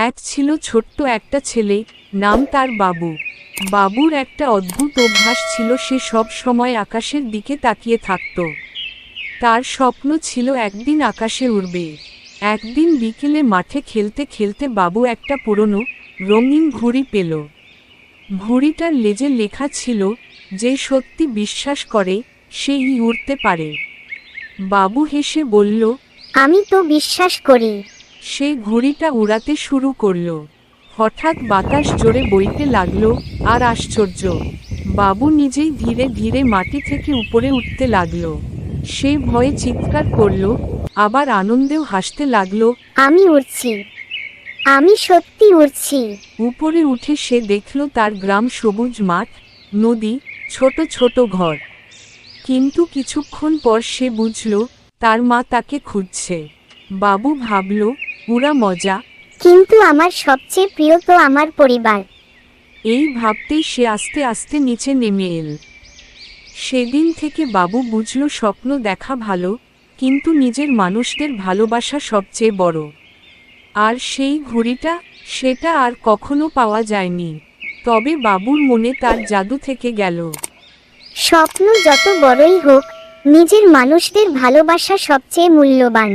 এক ছিল ছোট্ট একটা ছেলে, নাম তার বাবু। বাবুর একটা অদ্ভুত অভ্যাস ছিল, সে সব সময় আকাশের দিকে তাকিয়ে থাকত। তার স্বপ্ন ছিল একদিন আকাশে উড়বে। একদিন বিকেলে মাঠে খেলতে খেলতে বাবু একটা পুরনো রঙিন ঘুড়ি পেল। ঘুড়িটার লেজে লেখা ছিল, যে সত্যি বিশ্বাস করে সেই উড়তে পারে। বাবু হেসে বলল, আমি তো বিশ্বাস করি। সে ঘুড়িটা উড়াতে শুরু করল। হঠাৎ বাতাস জোরে বইতে লাগলো, আর আশ্চর্য, বাবু নিজেই ধীরে ধীরে মাটি থেকে উপরে উঠতে লাগলো। সে ভয়ে চিৎকার করল, আবার আনন্দেও হাসতে লাগলো। আমি উড়ছি, আমি সত্যি উড়ছি। উপরে উঠে সে দেখল তার গ্রাম, সবুজ মাঠ, নদী, ছোট ছোট ঘর। কিন্তু কিছুক্ষণ পর সে বুঝল তার মা তাকে খুঁজছে। বাবু ভাবল, পুরা মজা। কিন্তু আমার সবচেয়ে প্রিয় তো আমার পরিবার। এই ভাবতেই সে আস্তে আস্তে নিচে নেমে এল। সেদিন থেকে বাবু বুঝল স্বপ্ন দেখা ভালো, কিন্তু নিজের মানুষদের ভালোবাসা সবচেয়ে বড়। আর সেই ঘুড়িটা, সেটা আর কখনো পাওয়া যায়নি। তবে বাবুর মনে তার জাদু থেকে গেল। স্বপ্ন যত বড়ই হোক, নিজের মানুষদের ভালোবাসা সবচেয়ে মূল্যবান।